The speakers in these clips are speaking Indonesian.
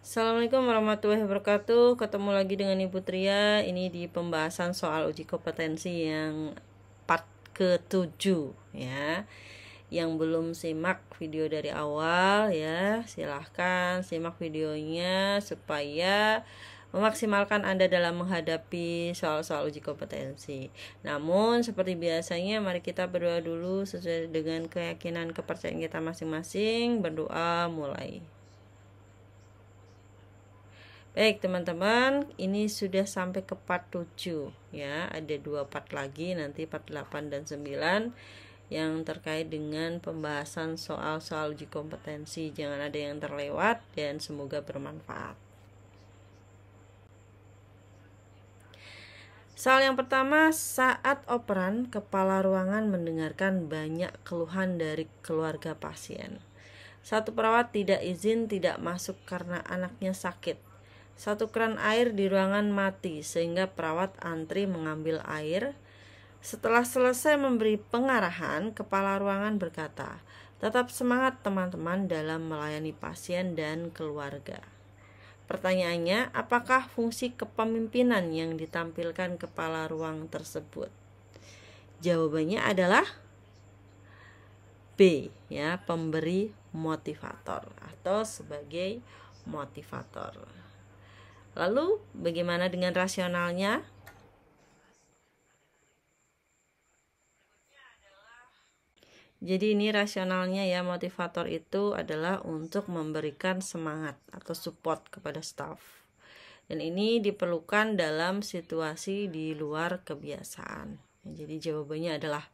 Assalamualaikum warahmatullahi wabarakatuh. Ketemu lagi dengan Ibu Tria. Ini di pembahasan soal uji kompetensi yang part ke-7 ya. Yang belum simak video dari awal ya, silahkan simak videonya supaya memaksimalkan Anda dalam menghadapi soal-soal uji kompetensi. Namun seperti biasanya mari kita berdoa dulu sesuai dengan keyakinan kepercayaan kita masing-masing. Berdoa mulai. Baik teman-teman, ini sudah sampai ke part 7 ya. Ada 2 part lagi, nanti part 8 dan 9 yang terkait dengan pembahasan soal-soal uji kompetensi. Jangan ada yang terlewat dan semoga bermanfaat. Soal yang pertama, saat operan, kepala ruangan mendengarkan banyak keluhan dari keluarga pasien. Satu perawat tidak izin tidak masuk karena anaknya sakit. Satu keran air di ruangan mati sehingga perawat antri mengambil air. Setelah selesai memberi pengarahan, kepala ruangan berkata, "Tetap semangat teman-teman dalam melayani pasien dan keluarga." Pertanyaannya, apakah fungsi kepemimpinan yang ditampilkan kepala ruang tersebut? Jawabannya adalah B, ya, pemberi motivator atau sebagai motivator. Lalu bagaimana dengan rasionalnya? Jadi ini rasionalnya ya, motivator itu adalah untuk memberikan semangat atau support kepada staff. Dan ini diperlukan dalam situasi di luar kebiasaan. Jadi jawabannya adalah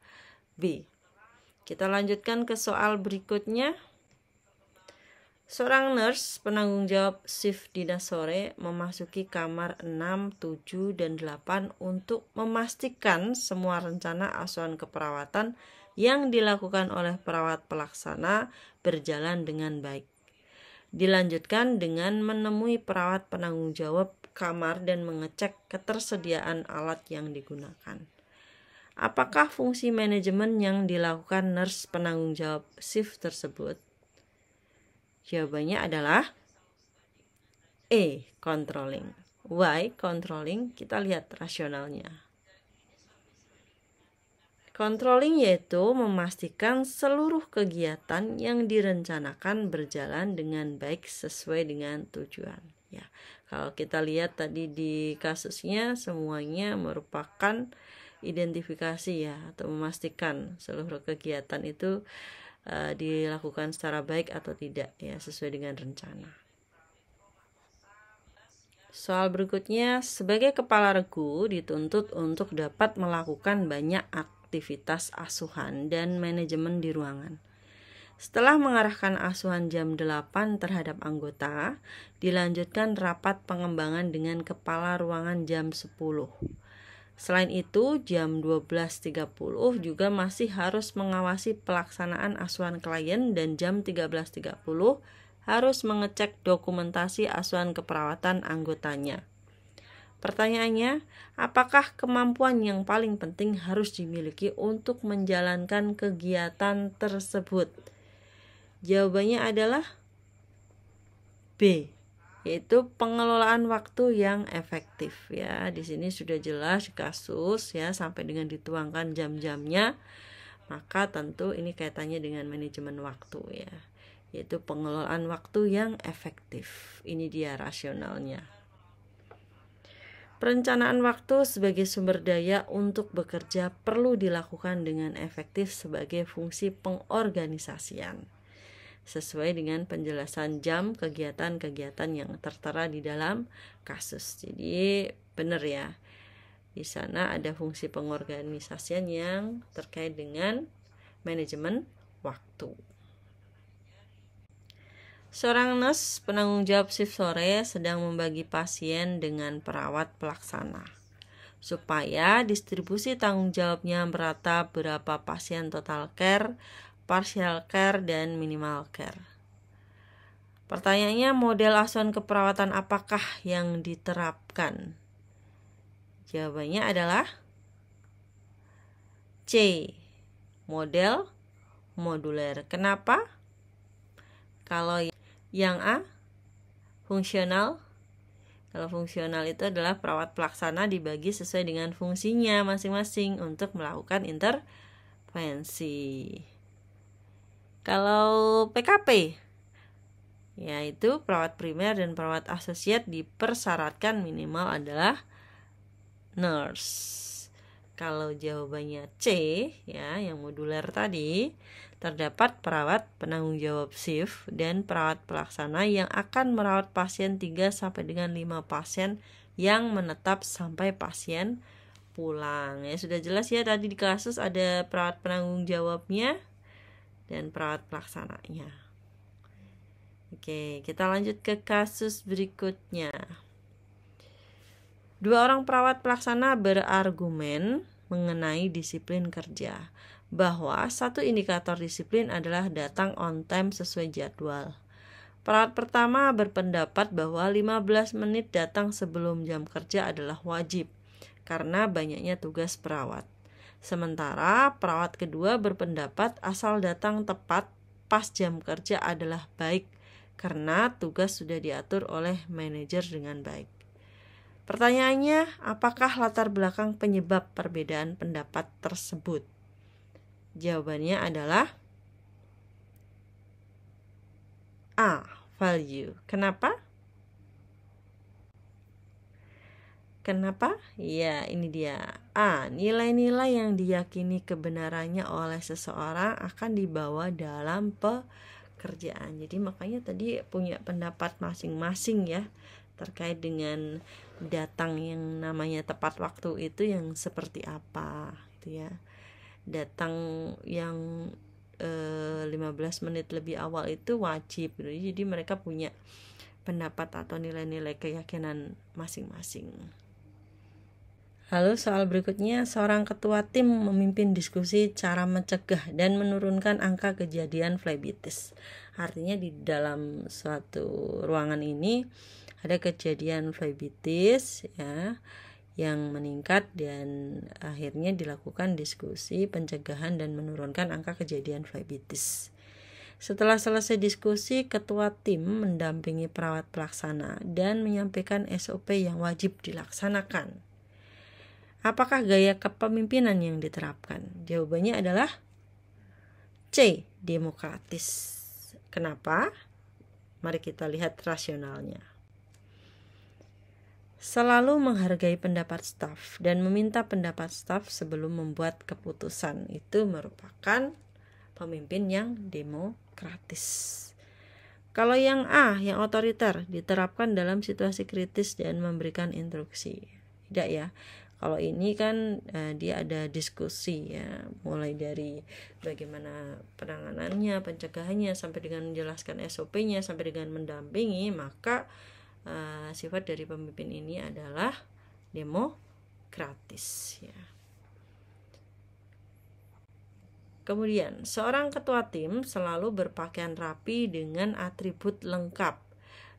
B. Kita lanjutkan ke soal berikutnya. Seorang nurse penanggung jawab shift dinas sore memasuki kamar 6, 7, dan 8 untuk memastikan semua rencana asuhan keperawatan yang dilakukan oleh perawat pelaksana berjalan dengan baik. Dilanjutkan dengan menemui perawat penanggung jawab kamar dan mengecek ketersediaan alat yang digunakan. Apakah fungsi manajemen yang dilakukan nurse penanggung jawab shift tersebut? Jawabannya adalah E, controlling. Why controlling? Kita lihat rasionalnya. Controlling yaitu memastikan seluruh kegiatan yang direncanakan berjalan dengan baik sesuai dengan tujuan. Ya, kalau kita lihat tadi di kasusnya semuanya merupakan identifikasi ya, atau memastikan seluruh kegiatan itu dilakukan secara baik atau tidak ya, sesuai dengan rencana. Soal berikutnya, sebagai kepala regu dituntut untuk dapat melakukan banyak aktivitas asuhan dan manajemen di ruangan. Setelah mengarahkan asuhan jam 8 terhadap anggota, dilanjutkan rapat pengembangan dengan kepala ruangan jam 10. Selain itu, jam 12.30 juga masih harus mengawasi pelaksanaan asuhan klien dan jam 13.30 harus mengecek dokumentasi asuhan keperawatan anggotanya. Pertanyaannya, apakah kemampuan yang paling penting harus dimiliki untuk menjalankan kegiatan tersebut? Jawabannya adalah B, yaitu pengelolaan waktu yang efektif ya. Di sini sudah jelas kasus ya, sampai dengan dituangkan jam-jamnya. Maka tentu ini kaitannya dengan manajemen waktu ya, yaitu pengelolaan waktu yang efektif. Ini dia rasionalnya. Perencanaan waktu sebagai sumber daya untuk bekerja perlu dilakukan dengan efektif sebagai fungsi pengorganisasian, sesuai dengan penjelasan jam kegiatan-kegiatan yang tertera di dalam kasus. Jadi benar ya, di sana ada fungsi pengorganisasian yang terkait dengan manajemen waktu. Seorang nurse penanggung jawab shift sore sedang membagi pasien dengan perawat pelaksana. Supaya distribusi tanggung jawabnya merata berapa pasien total care, partial care, dan minimal care. Pertanyaannya, model asuhan keperawatan apakah yang diterapkan? Jawabannya adalah C, model moduler. Kenapa? Kalau yang A, Fungsional. Kalau fungsional itu adalah perawat pelaksana dibagi sesuai dengan fungsinya masing-masing untuk melakukan intervensi. Kalau PKP, yaitu perawat primer dan perawat asosiat dipersyaratkan minimal adalah nurse. Kalau jawabannya C, ya, yang moduler tadi, terdapat perawat penanggung jawab shift dan perawat pelaksana yang akan merawat pasien 3 sampai dengan 5 pasien yang menetap sampai pasien pulang. Ya, sudah jelas ya, tadi di kasus ada perawat penanggung jawabnya dan perawat pelaksananya. Oke, kita lanjut ke kasus berikutnya. 2 orang perawat pelaksana berargumen mengenai disiplin kerja, bahwa satu indikator disiplin adalah datang on time sesuai jadwal. Perawat pertama berpendapat bahwa 15 menit datang sebelum jam kerja adalah wajib, karena banyaknya tugas perawat. Sementara perawat kedua berpendapat asal datang tepat pas jam kerja adalah baik, karena tugas sudah diatur oleh manajer dengan baik. Pertanyaannya, apakah latar belakang penyebab perbedaan pendapat tersebut? Jawabannya adalah A. Value. Kenapa? Kenapa? Ya, ini dia. A. Nilai-nilai yang diyakini kebenarannya oleh seseorang akan dibawa dalam pekerjaan. Jadi makanya tadi punya pendapat masing-masing ya, terkait dengan datang yang namanya tepat waktu itu yang seperti apa gitu ya. Datang yang 15 menit lebih awal itu wajib gitu. Jadi mereka punya pendapat atau nilai-nilai keyakinan masing-masing. Lalu soal berikutnya, seorang ketua tim memimpin diskusi cara mencegah dan menurunkan angka kejadian flebitis. Artinya di dalam suatu ruangan ini ada kejadian flebitis ya yang meningkat, dan akhirnya dilakukan diskusi pencegahan dan menurunkan angka kejadian flebitis. Setelah selesai diskusi, ketua tim mendampingi perawat pelaksana dan menyampaikan SOP yang wajib dilaksanakan. Apakah gaya kepemimpinan yang diterapkan? Jawabannya adalah C. Demokratis. Kenapa? Mari kita lihat rasionalnya. Selalu menghargai pendapat staf dan meminta pendapat staf sebelum membuat keputusan. Itu merupakan pemimpin yang demokratis. Kalau yang A, yang otoriter, diterapkan dalam situasi kritis dan memberikan instruksi. Tidak ya. Kalau ini kan dia ada diskusi ya, mulai dari bagaimana penanganannya, pencegahannya, sampai dengan menjelaskan SOP-nya, sampai dengan mendampingi, maka sifat dari pemimpin ini adalah demokratis ya. Kemudian, seorang ketua tim selalu berpakaian rapi dengan atribut lengkap,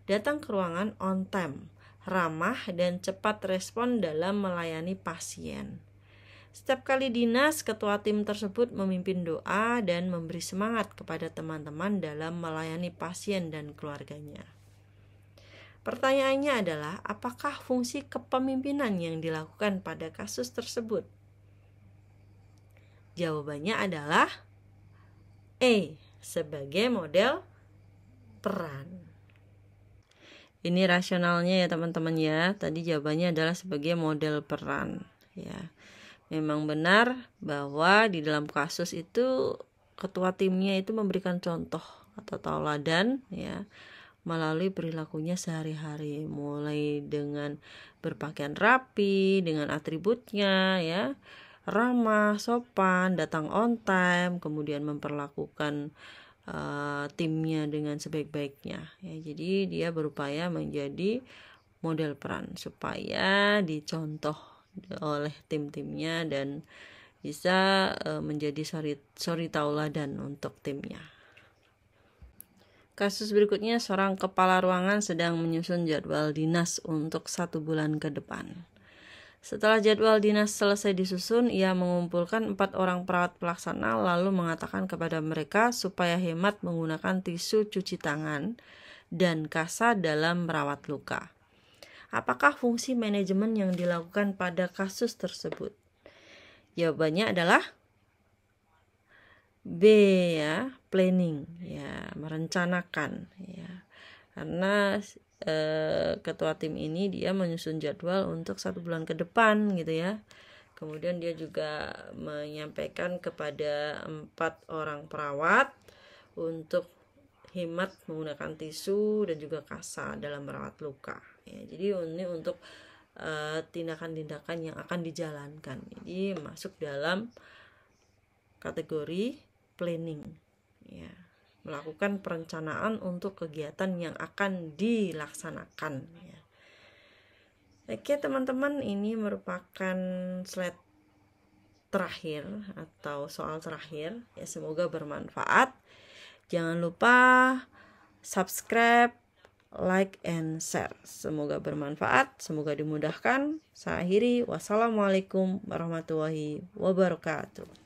datang ke ruangan on time, ramah dan cepat respon dalam melayani pasien. Setiap kali dinas, ketua tim tersebut memimpin doa dan memberi semangat kepada teman-teman dalam melayani pasien dan keluarganya. Pertanyaannya adalah, apakah fungsi kepemimpinan yang dilakukan pada kasus tersebut? Jawabannya adalah E, sebagai model peran. Ini rasionalnya ya teman-teman ya. Tadi jawabannya adalah sebagai model peran ya. Memang benar bahwa di dalam kasus itu ketua timnya itu memberikan contoh atau tauladan ya, melalui perilakunya sehari-hari, mulai dengan berpakaian rapi, dengan atributnya ya, ramah, sopan, datang on time, kemudian memperlakukan timnya dengan sebaik-baiknya ya. Jadi dia berupaya menjadi model peran supaya dicontoh oleh tim-timnya dan bisa menjadi suri tauladan untuk timnya. Kasus berikutnya, seorang kepala ruangan sedang menyusun jadwal dinas untuk 1 bulan ke depan. Setelah jadwal dinas selesai disusun, ia mengumpulkan 4 orang perawat pelaksana lalu mengatakan kepada mereka supaya hemat menggunakan tisu cuci tangan dan kasa dalam merawat luka. Apakah fungsi manajemen yang dilakukan pada kasus tersebut? Jawabannya adalah B ya, planning ya, merencanakan ya. Karena ketua tim ini dia menyusun jadwal untuk 1 bulan ke depan gitu ya. Kemudian dia juga menyampaikan kepada 4 orang perawat untuk hemat menggunakan tisu dan juga kasa dalam merawat luka ya. Jadi ini untuk tindakan-tindakan yang akan dijalankan. Jadi masuk dalam kategori planning ya, melakukan perencanaan untuk kegiatan yang akan dilaksanakan ya. Oke teman-teman, ini merupakan slide terakhir atau soal terakhir ya, semoga bermanfaat. Jangan lupa subscribe, like, and share. Semoga bermanfaat, semoga dimudahkan. Saya akhiri, wassalamualaikum warahmatullahi wabarakatuh.